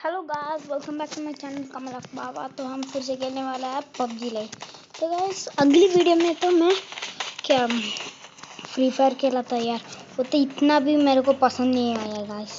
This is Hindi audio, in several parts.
Hello guys, welcome back to my channel Kamal Baba. तो हम फिर से खेलने वाला है पबजी लाइट। तो गाइस अगली वीडियो में तो मैं क्या फ्री फायर खेला था यार। वो तो इतना भी मेरे को पसंद नहीं आया गाइस।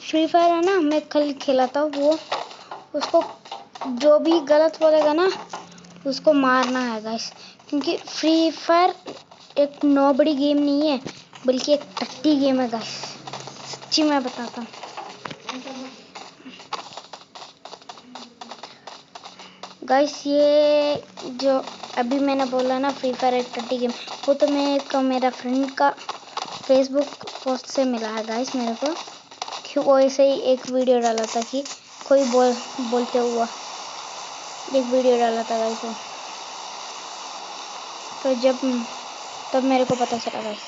फ्री फायर है ना, मैं कल खेला था वो। उसको जो भी गलत बोलेगा ना उसको मारना है गाइस, क्योंकि फ्री फायर एक नोबड़ी गेम नहीं है बल्कि एक टट्टी गेम है गाइस। सच्ची मैं बताता हूँ गाइस। ये जो अभी मैंने बोला ना फ्री फायर एक टट्टी गेम, वो तो मेरा फ्रेंड का फेसबुक पोस्ट से मिला है गाइस मेरे को। क्यों वो ऐसे ही एक वीडियो डाला था कि कोई बोलते हुआ एक वीडियो डाला था गाइस। तो तब मेरे को पता चला गाइस।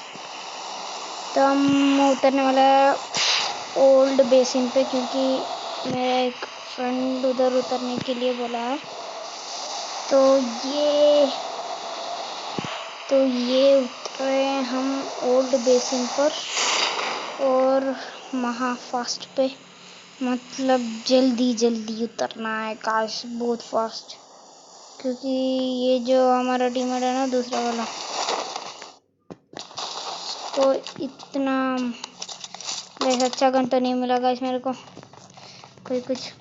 तो हम उतरने वाला ओल्ड बेसिन पे, क्योंकि मेरा एक फ्रेंड उधर उतरने के लिए बोला है। तो ये उतरे हम ओल्ड बेसिन पर, और महाफास्ट पे, मतलब जल्दी उतरना है काश, बहुत फास्ट। क्योंकि ये जो हमारा टीममेट है ना दूसरा वाला, तो इतना वैसे अच्छा गन तो नहीं मिला गाइस मेरे को, कोई कुछ।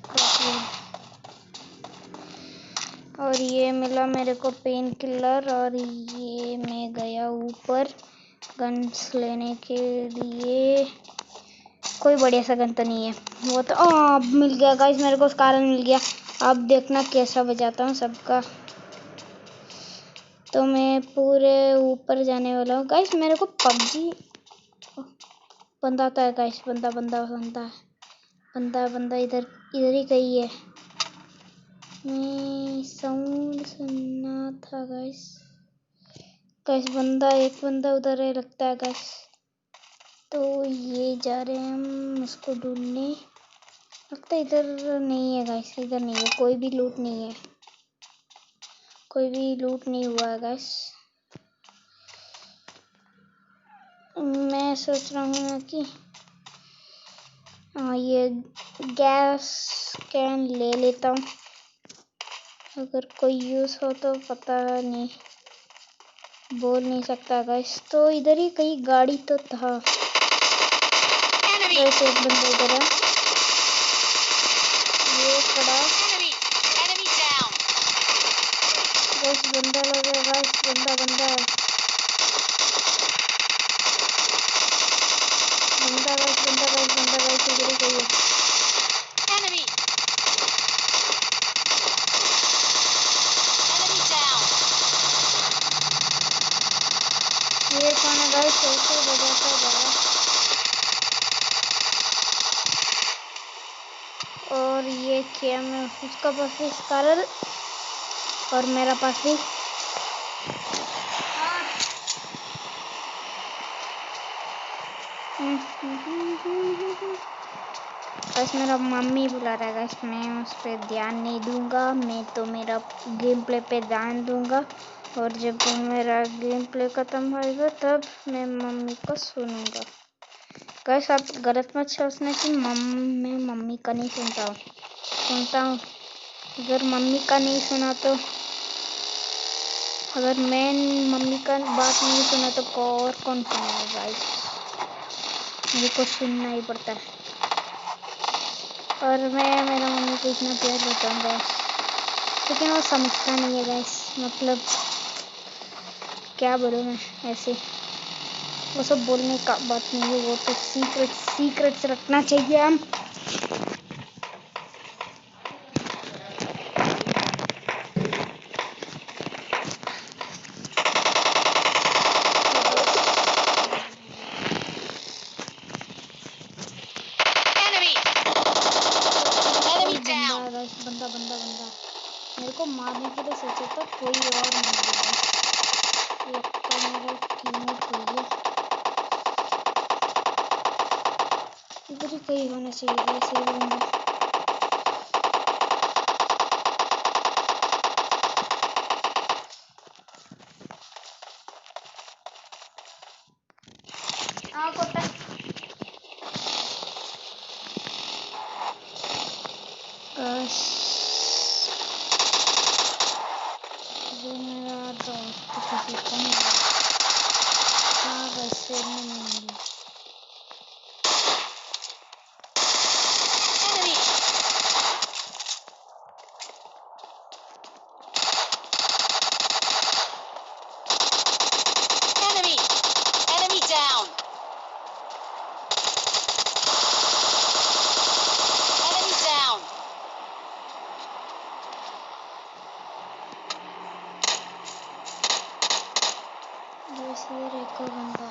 और ये मिला मेरे को पेन किलर, और ये मैं गया ऊपर गन्स लेने के लिए। कोई बढ़िया सा गन तो नहीं है वो तो। अब मिल गया गाइस मेरे को, स्कारन मिल गया। अब देखना कैसा बजाता हूँ सबका। तो मैं पूरे ऊपर जाने वाला हूँ गाइस। मेरे को पबजी बंदा आता है गाइस, बंदा इधर ही कहीं है। मैं साउंड सुनना था गाइस। एक बंदा उधर है लगता है गाइस। तो ये जा रहे हैं हम उसको ढूंढने। लगता है इधर नहीं है गाइस, इधर नहीं है। कोई भी लूट नहीं हुआ है गाइस। मैं सोच रहा हूँ ना कि ये गैस कैन ले लेता हूँ, अगर कोई यूज हो तो। पता नहीं, बोल नहीं सकता गाइस। तो इधर ही कहीं गाड़ी तो था। वैसे एक बंदा इधर है, ये खड़ा। बस बंदा लगा गाइस, बंदा है। बंदा गाइस इधर ही कहीं है। ये कौन है गाइस? कैसे बजाता जा रहा है। और ये क्या, मैं उसका पास भी स्कारल और मेरा पास भी। बस मेरा मम्मी बुला रहा है गाइस, मैं उस पर ध्यान नहीं दूंगा। मैं तो मेरा गेम प्ले पे ध्यान दूंगा, और जब मेरा गेम प्ले खत्म होगा तब मैं मम्मी को सुनूंगा। गाइस आप गलत मत सोचना कि मैं मम्मी का नहीं सुनता हूँ। अगर मम्मी का नहीं सुना तो, अगर मैं मम्मी का बात नहीं सुना तो और कौन सुनेगा गाइस? मुझे को सुनना ही पड़ता है। और मैं मेरा मम्मी को इतना प्यार देता हूँ गाइस, लेकिन वो समझता नहीं है गाइस। मतलब क्या बोलूँ मैं, ऐसे वो सब बोलने का बात नहीं है, वो तो सीक्रेट से रखना चाहिए हम। बंदा मेरे को मारने के लिए सोचा था, कोई और नहीं गया। लगता मेरा टीममेट कोई है, इधर ही कहीं होना चाहिए वैसे ही बंदा। गाइस ये मेरा दोस्त किसी को नहीं मिला। हाँ गाइस ट्रेन में नहीं मिला। Enemy down. Enemy down. Guys इधर एक और बंदा।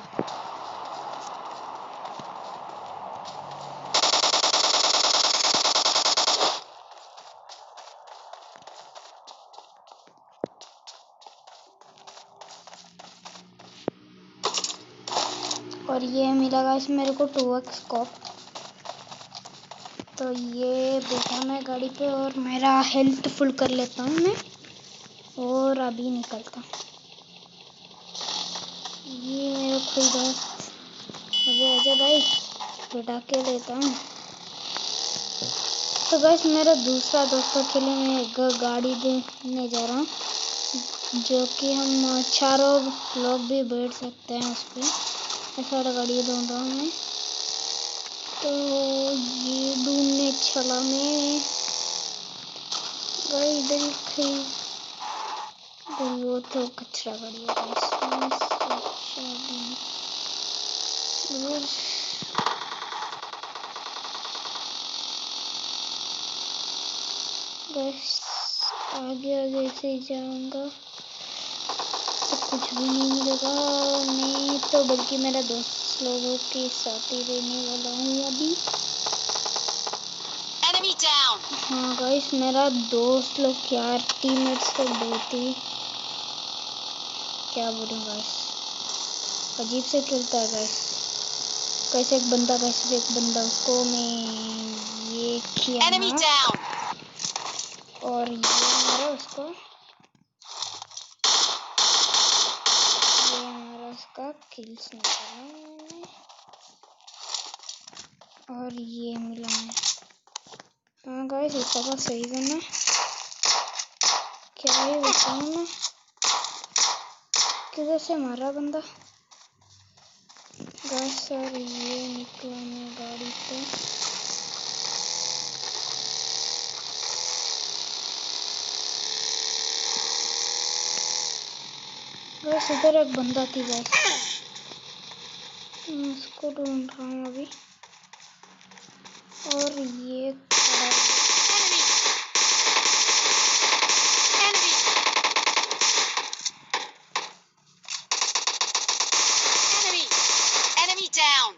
और ये मिला गाइस मेरे को 2x स्कोप। तो ये बैठा मैं गाड़ी पे और मेरा हेल्थ फुल कर लेता हूँ मैं और अभी निकलता हूँ। ये मेरा कोई दोस्त अभी आजा भाई, बैठा के लेता हूँ। तो गाइस मेरा दूसरा दोस्तों के लिए मैं एक गाड़ी देने जा रहा हूँ जो कि हम चारों लोग भी बैठ सकते हैं उस पर। ऐसा गाड़ी ढूंढ रहा हूँ मैं। तो ये ढूंढने चला मैं गाड़ी इधर ही। वो तो कचरा गाड़ी है बस आगे आगे से जाऊंगा तो कुछ भी नहीं मिलेगा। मैं तो बल्कि मेरा दोस्त लोगों के साथ ही रहने वाला हूँ अभी। Enemy down. हाँ गाइस मेरा दोस्त लोग यार टीममेट्स तो बहुत ही क्या बोलूं गाइस अजीब से खेलता है गाइस। कैसे एक बंदा उसको मैं ये किया Enemy ना down. और ये हमारा उसका किल्स निकाला मैंने और ये मिला है। हाँ गाइस इसका बात सही करना क्या ही बताऊं मैं। किधर से मारा बंदा गाइस और ये निकला मैं गाड़ी पे। गाइस इधर एक बंदा थी गाइस, मैं उसको ढूंढ रहा हूँ अभी। और ये Enemy down.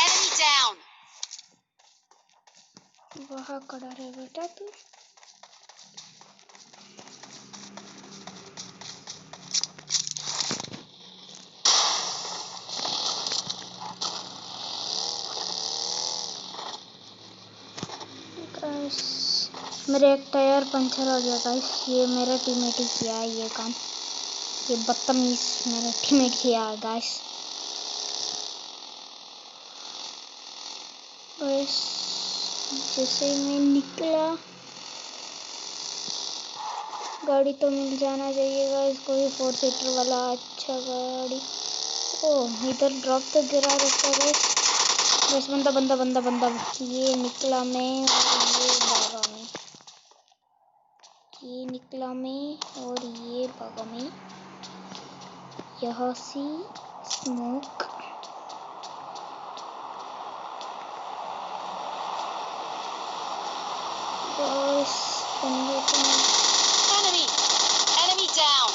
Enemy down. वहाँ खड़ा रहे बेटा तू। गाइस मेरा एक टायर पंचर हो गया गाइस। ये मेरा टीममेट ही किया है ये काम। ये बदतमीज मेरा टीममेट किया है गाइस। गाइस जैसे ही मैं निकला गाड़ी तो मिल जाना चाहिए गाइस, कोई 4 सीटर वाला अच्छा गाड़ी। ओह इधर ड्रॉप तो गिरा रखा है गाइस। बस बंदा ये निकला मैं और ये भागा मैं। ये निकला मैं और ये भागा मैं। यहाँ सी स्मोक बस बंदे को Enemy down.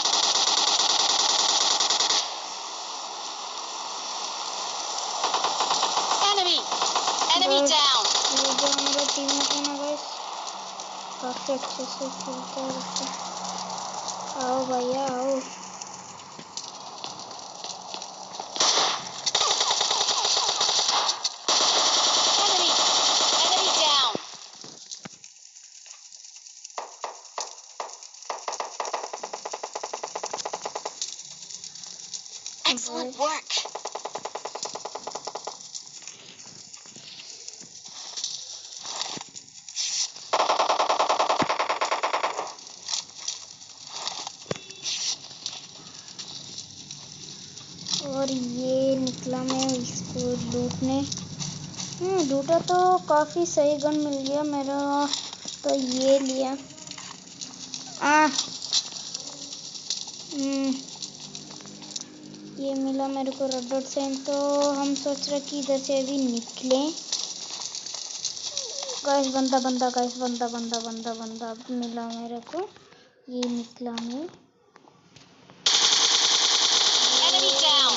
Enemy down. ये जो हमारा टीममेट है ना गाइस काफी अच्छे से खेलता है उसको। आओ भैया आओ। Enemy down. Excellent work. और ये निकला मैं इसको लूटने। लूटा तो काफ़ी सही गन मिल गया मेरा, तो ये लिया। ये मिला मेरे को रेड डॉट साइन, तो हम सोच रहे कि इधर से अभी निकलें। गाइस बंदा बंदा गाइस बंदा बंदा बंदा बंदा मिला मेरे को, ये निकला मैं। Enemy down.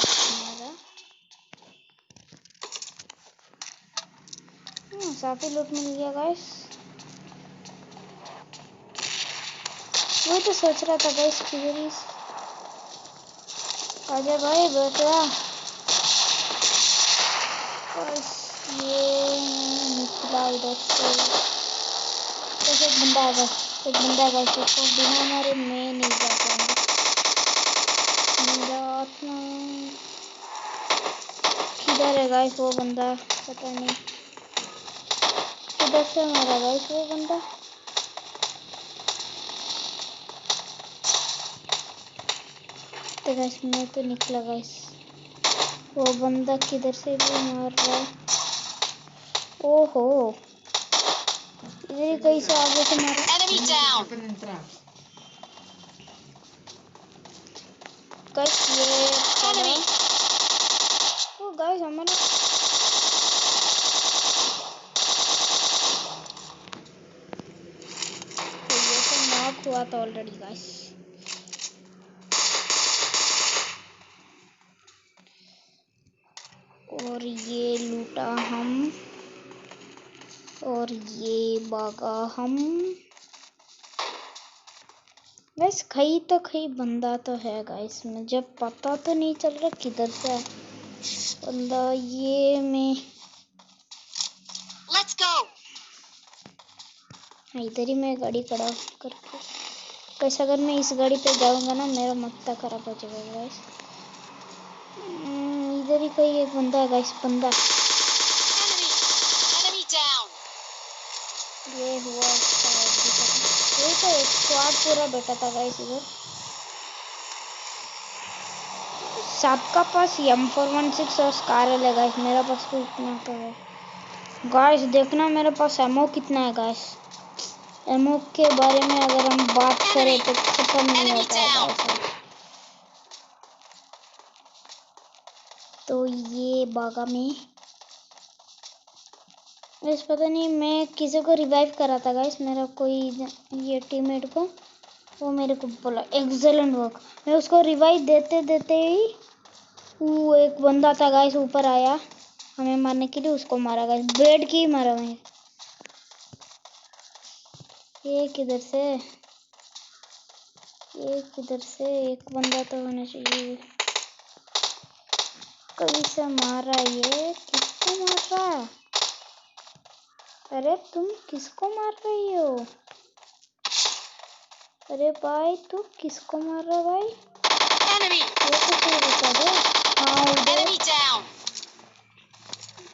काफी लूट मिल गया गाइस। वो तो सोच रहा था गाइस किधर आजा भाई बेटा। गाइस ये निकला इधर से, तो एक बंदा है गाइस, एक बंदा है गाइस, उसको बिना मारे मैं नहीं जा पाऊंगा। मेरा आत्मा किधर है गाइस? वो बंदा पता नहीं किधर से मारा गाइस वो बंदा। तो गाइस मैं तो निकला गाइस, वो बंदा किधर से भी मार रहा है। ओहो इधर कहीं से आगे से मारा। Enemy down. गाइस ये Enemy. ओ गाइस हमारा तो ये तो नॉक हुआ था ऑलरेडी गाइस। और ये लूटा हम, और ये भागा हम। वैसे कहीं तो कहीं बंदा तो है गाइस, में जब पता तो नहीं चल रहा किधर से है बंदा। ये मैं Let's go. इधर ही मैं गाड़ी खड़ा करके, कैसे अगर मैं इस गाड़ी पे जाऊंगा ना मेरा माथा खराब हो जाएगा गाइस। इधर ही कहीं एक बंदा है गाइस, बंदा। Enemy down. ये हुआ ये तो एक स्क्वाड पूरा बैठा था गाइस इधर। सबका पास M416 और स्कारल है गाइस, मेरा पास तो इतना तो है गाइस। देखना मेरे पास एमओ कितना है गाइस। एमओ के बारे में अगर हम बात करें तो खत्म नहीं होता है गाइस। तो ये बागा में बस पता नहीं मैं किसी को रिवाइव करा था गाइस, मेरा कोई ये टीममेट को, वो मेरे को बोला एक्सीलेंट वर्क। मैं उसको रिवाइव देते देते ही वो एक बंदा था गाइस ऊपर आया हमें मारने के लिए, उसको मारा गाइस, बेड की मारा मैं। ये किधर से एक बंदा तो होना चाहिए। कहीं से मारा, ये किसको मार रहा? अरे तुम किसको मार रही हो? अरे भाई तू किसको मार रहा भाई? Enemy. वो तो कोई बता दो। हाँ उधर। Enemy down.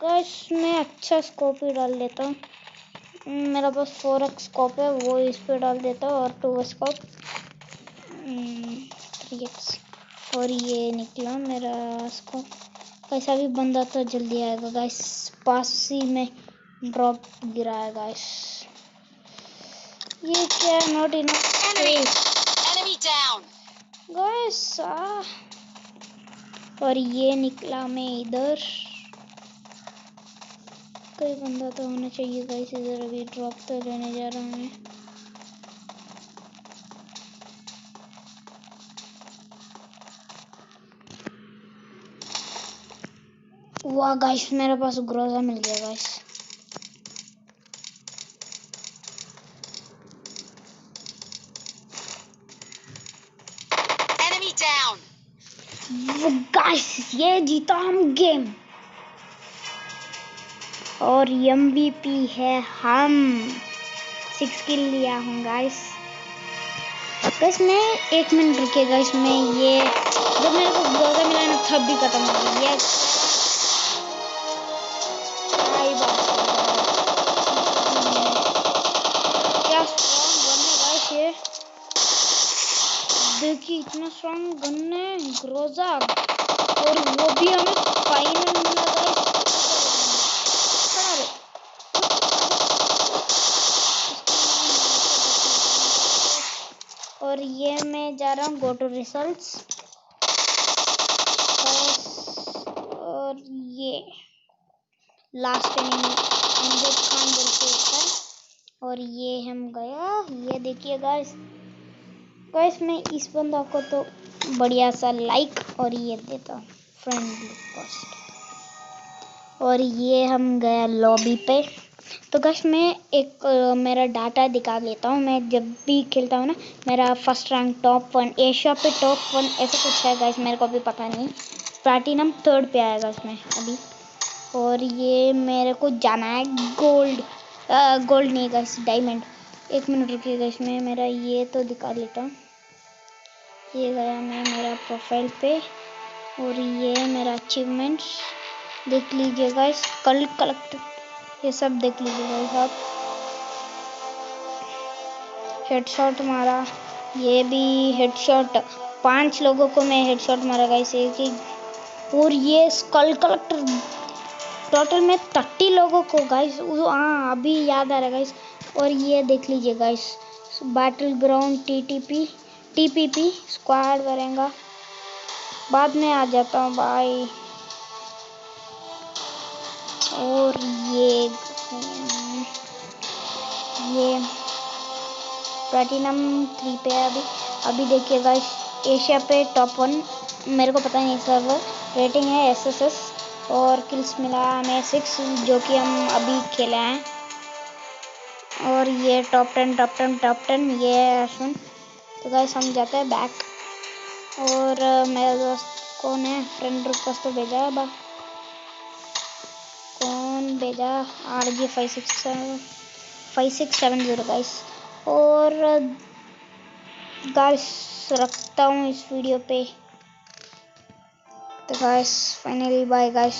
गाइस मैं अच्छा स्कोप ही डाल लेता हूँ, मेरा पास 4x स्कोप है, वो इस पे डाल देता हूँ, और 2 स्कोप 3x। और ये निकला मेरा स्कोप। कैसा भी बंदा तो जल्दी आएगा गाइस, पास ही में ड्रॉप गिरा है गाइस। ये क्या not enough Enemy down. Guys. और ये निकला मैं इधर, कोई बंदा तो होना चाहिए गाइस इधर। अभी ड्रॉप तो लेने जा रहा हूँ मैं। वाह गाइस मेरे पास ग्रोजा मिल गया गाइस। Enemy down. गाइस ये जीता हम गेम, और MVP है हम। 6 किल लिया हूँ गाइस। गाइस मैं 1 मिनट रुके गाइस, मैं ये जब मेरे को ग्रोजा मिला ना तब भी खत्म हो गई। यस, क्या बात है, क्या स्ट्रॉन्ग गन है गाइस ये। देखिए इतना स्ट्रॉन्ग गन है ग्रोजा, और वो भी हमें फाइनल मिला गाइस। खड़ा रहे। और ये मैं जा रहा हूँ गो टू रिजल्ट्स, और ये लास्ट एनिमी अमजद खान बोल के होता है, और ये हम गया। ये देखिए गाइस, मैं इस बंदा को तो बढ़िया सा लाइक और ये देता हूँ फ्रेंड रिक्वेस्ट, और ये हम गया लॉबी पे। तो गाइस मैं एक मेरा डाटा दिखा लेता हूँ। मैं जब भी खेलता हूँ ना, मेरा फर्स्ट रैंक टॉप 1 एशिया पे टॉप 1 ऐसा कुछ है गाइस, मेरे को भी पता नहीं। प्लैटिनम 3rd पे आएगा इसमें अभी, और ये मेरे को जाना है गोल्ड, गोल्ड नहीं गाइस डायमंड। 1 मिनट रुकिएगा, इसमें मेरा ये तो दिखा लेता हूँ। ये गया मैं मेरा प्रोफाइल पे, और ये मेरा अचीवमेंट्स देख लीजिए गाइस, कलेक्ट ये सब देख लीजिए गाइस आप। हेडशॉट मारा, ये भी हेडशॉट, 5 लोगों को मैं हेडशॉट मारा गाइस एक ही। और ये स्कल कलेक्टर टोटल में 30 लोगों को गाइस, हाँ अभी याद आ रहा गाइस। और ये देख लीजिए guys, battle ground TPP squad करेंगे, बाद में आ जाता हूँ भाई। और ये प्लैटिनम 3 पे है अभी देखिए गाइस, एशिया पे टॉप 1, मेरे को पता नहीं सर्वर रेटिंग है एसएसएस, और किल्स मिला हमें 6 जो कि हम अभी खेले हैं। और ये टॉप 10 ये है अश्विन। तो गाइस हम जाते हैं बैक, और मेरा दोस्त कौन है, फ्रेंड रिक्वेस्ट तो भेजा है, कौन भेजा, RG 5670 गाइस। और गाइस रखता हूँ इस वीडियो पे। तो गाइस फाइनली बाय गाइस।